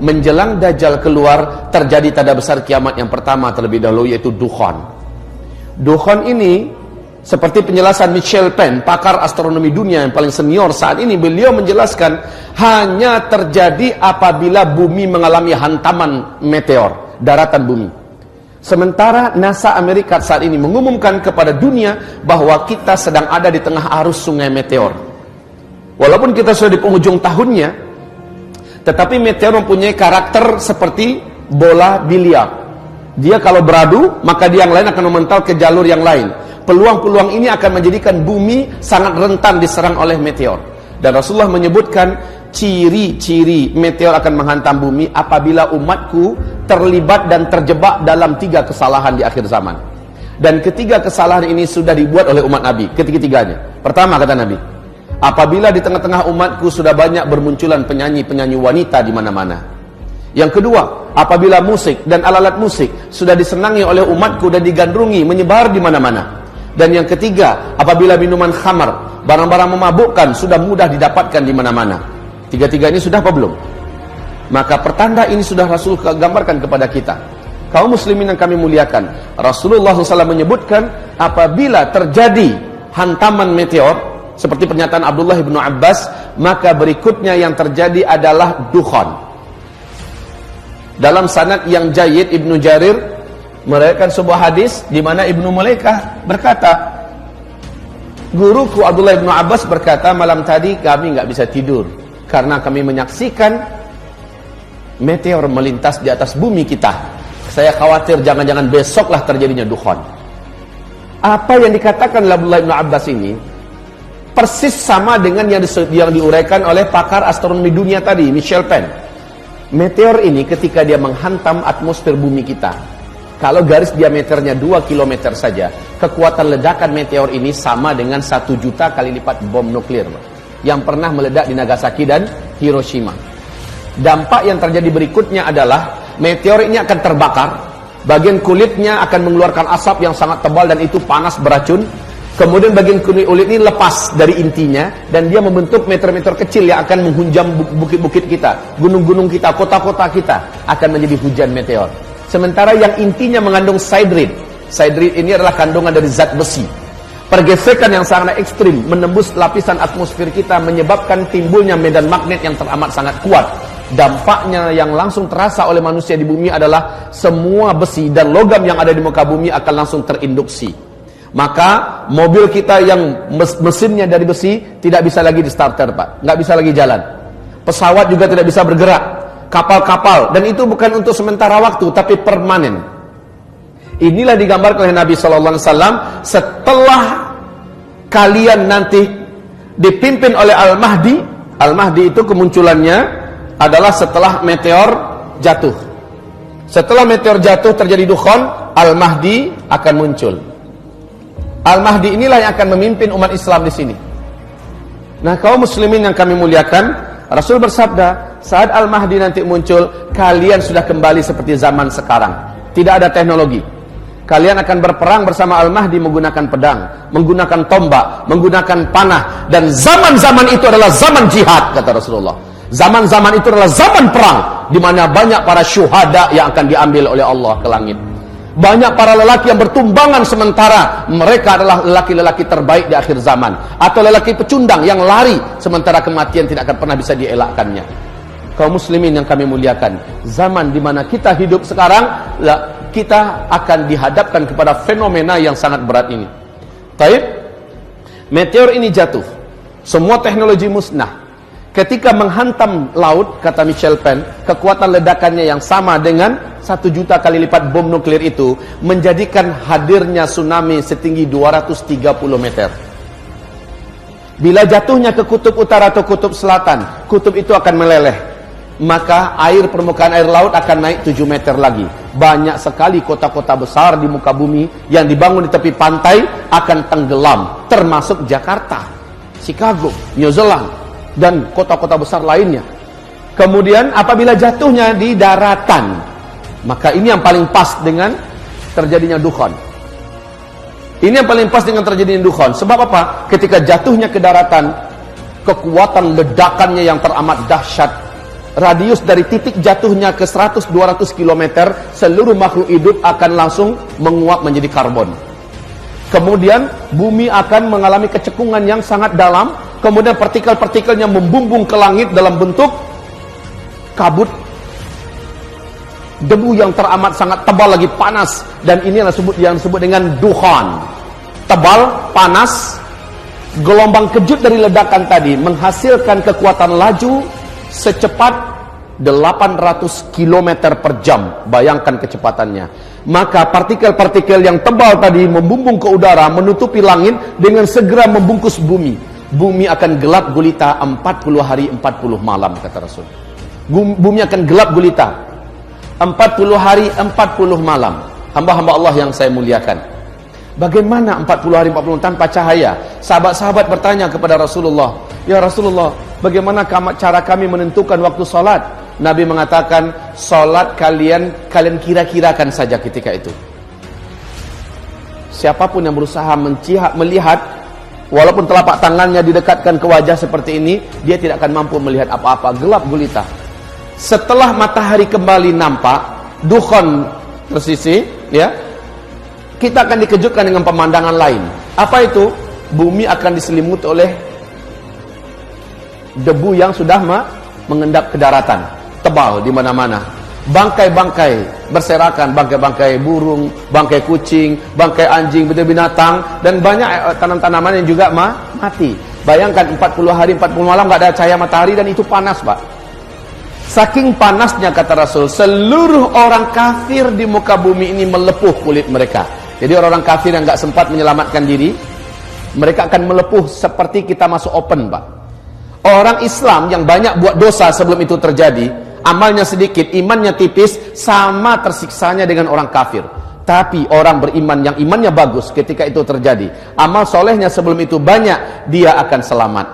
menjelang Dajjal keluar, terjadi tanda besar kiamat yang pertama terlebih dahulu, yaitu dukhon. Dukhon ini, seperti penjelasan Michel Penn, pakar astronomi dunia yang paling senior saat ini, beliau menjelaskan hanya terjadi apabila bumi mengalami hantaman meteor, daratan bumi. Sementara NASA Amerika saat ini mengumumkan kepada dunia bahwa kita sedang ada di tengah arus sungai meteor. Walaupun kita sudah di penghujung tahunnya, tetapi meteor mempunyai karakter seperti bola biliar. Dia kalau beradu, maka dia yang lain akan memental ke jalur yang lain. Peluang-peluang ini akan menjadikan bumi sangat rentan diserang oleh meteor. Dan Rasulullah menyebutkan ciri-ciri meteor akan menghantam bumi apabila umatku terlibat dan terjebak dalam 3 kesalahan di akhir zaman. Dan ketiga kesalahan ini sudah dibuat oleh umat Nabi, ketiga-tiganya. Pertama, kata Nabi, apabila di tengah-tengah umatku sudah banyak bermunculan penyanyi-penyanyi wanita di mana-mana. Yang kedua, apabila musik dan alat-alat musik sudah disenangi oleh umatku dan digandrungi, menyebar di mana-mana. Dan yang ketiga, apabila minuman khamar, barang-barang memabukkan sudah mudah didapatkan di mana-mana. Tiga-tiga ini sudah apa belum? Maka pertanda ini sudah Rasul gambarkan kepada kita. Kaum muslimin yang kami muliakan, Rasulullah SAW menyebutkan apabila terjadi hantaman meteor, seperti pernyataan Abdullah bin Abbas, maka berikutnya yang terjadi adalah dukhon. Dalam sanad yang jayyid, Ibnu Jarir meriwayatkan sebuah hadis di mana Ibnu Mulaikah berkata, guruku Abdullah bin Abbas berkata, malam tadi kami nggak bisa tidur karena kami menyaksikan meteor melintas di atas bumi kita. Saya khawatir jangan-jangan besoklah terjadinya dukhon. Apa yang dikatakan oleh Abdullah bin Abbas ini persis sama dengan yang diuraikan oleh pakar astronomi dunia tadi, Michel Penn. Meteor ini ketika dia menghantam atmosfer bumi kita, kalau garis diameternya 2 km saja, kekuatan ledakan meteor ini sama dengan 1 juta kali lipat bom nuklir yang pernah meledak di Nagasaki dan Hiroshima. Dampak yang terjadi berikutnya adalah meteor ini akan terbakar, bagian kulitnya akan mengeluarkan asap yang sangat tebal dan itu panas beracun. Kemudian bagian kulit ini lepas dari intinya dan dia membentuk meteor-meteor kecil yang akan menghunjam bukit-bukit kita, gunung-gunung kita, kota-kota kita akan menjadi hujan meteor. Sementara yang intinya mengandung sidrid. Sidrid ini adalah kandungan dari zat besi. Pergesekan yang sangat ekstrim menembus lapisan atmosfer kita menyebabkan timbulnya medan magnet yang teramat sangat kuat. Dampaknya yang langsung terasa oleh manusia di bumi adalah semua besi dan logam yang ada di muka bumi akan langsung terinduksi. Maka mobil kita yang mesinnya dari besi tidak bisa lagi di starter, Pak. Nggak bisa lagi jalan. Pesawat juga tidak bisa bergerak. Kapal-kapal, dan itu bukan untuk sementara waktu tapi permanen. Inilah digambarkan oleh Nabi SAW setelah kalian nanti dipimpin oleh Al-Mahdi. Al-Mahdi itu kemunculannya adalah setelah meteor jatuh. Setelah meteor jatuh terjadi dukhon, Al-Mahdi akan muncul. Al-Mahdi inilah yang akan memimpin umat Islam di sini. Nah, kaum muslimin yang kami muliakan, Rasul bersabda, saat Al-Mahdi nanti muncul, kalian sudah kembali seperti zaman sekarang. Tidak ada teknologi. Kalian akan berperang bersama Al-Mahdi menggunakan pedang, menggunakan tombak, menggunakan panah. Dan zaman-zaman itu adalah zaman jihad, kata Rasulullah. Zaman-zaman itu adalah zaman perang, di mana banyak para syuhada yang akan diambil oleh Allah ke langit. Banyak para lelaki yang bertumbangan sementara mereka adalah lelaki-lelaki terbaik di akhir zaman. Atau lelaki pecundang yang lari sementara kematian tidak akan pernah bisa dielakkannya. Kaum muslimin yang kami muliakan, zaman di mana kita hidup sekarang, kita akan dihadapkan kepada fenomena yang sangat berat ini. Taib, meteor ini jatuh, semua teknologi musnah. Ketika menghantam laut, kata Michel Penn, kekuatan ledakannya yang sama dengan 1 juta kali lipat bom nuklir itu menjadikan hadirnya tsunami setinggi 230 meter. Bila jatuhnya ke kutub utara atau kutub selatan, kutub itu akan meleleh. Maka permukaan air laut akan naik 7 meter lagi. Banyak sekali kota-kota besar di muka bumi yang dibangun di tepi pantai akan tenggelam, termasuk Jakarta, Chicago, New Zealand, dan kota-kota besar lainnya. Kemudian apabila jatuhnya di daratan, maka ini yang paling pas dengan terjadinya dukhon. Ini yang paling pas dengan terjadinya dukhon. Sebab apa? Ketika jatuhnya ke daratan, kekuatan ledakannya yang teramat dahsyat radius dari titik jatuhnya ke 100-200 km, seluruh makhluk hidup akan langsung menguap menjadi karbon. Kemudian bumi akan mengalami kecekungan yang sangat dalam, kemudian partikel-partikelnya membumbung ke langit dalam bentuk kabut, debu yang teramat sangat tebal lagi panas, dan inilah yang disebut dengan dukhan. Tebal, panas, gelombang kejut dari ledakan tadi menghasilkan kekuatan laju secepat 800 km per jam. Bayangkan kecepatannya. Maka partikel-partikel yang tebal tadi membumbung ke udara, menutupi langit dengan segera membungkus bumi. Bumi akan gelap gulita 40 hari 40 malam, kata Rasul. Bumi akan gelap gulita 40 hari 40 malam. Hamba-hamba Allah yang saya muliakan, bagaimana 40 hari 40 malam tanpa cahaya? Sahabat-sahabat bertanya kepada Rasulullah, "Ya Rasulullah, bagaimana cara kami menentukan waktu salat?" Nabi mengatakan, "Salat kalian kira-kirakan saja ketika itu." Siapapun yang berusaha melihat, walaupun telapak tangannya didekatkan ke wajah seperti ini, dia tidak akan mampu melihat apa-apa, gelap gulita. Setelah matahari kembali nampak, dukhan tersisi, ya, kita akan dikejutkan dengan pemandangan lain. Apa itu? Bumi akan diselimuti oleh debu yang sudah mengendap ke daratan, tebal di mana-mana. Bangkai-bangkai berserakan, bangkai-bangkai burung, bangkai kucing, bangkai anjing, binatang, dan banyak tanam-tanaman yang juga mati. Bayangkan 40 hari 40 malam nggak ada cahaya matahari, dan itu panas, Pak. Saking panasnya, kata Rasul, seluruh orang kafir di muka bumi ini melepuh kulit mereka. Jadi orang-orang kafir yang nggak sempat menyelamatkan diri, mereka akan melepuh seperti kita masuk open, Pak. Orang Islam yang banyak buat dosa sebelum itu terjadi, amalnya sedikit, imannya tipis, sama tersiksanya dengan orang kafir. Tapi orang beriman yang imannya bagus, ketika itu terjadi, amal solehnya sebelum itu banyak, dia akan selamat.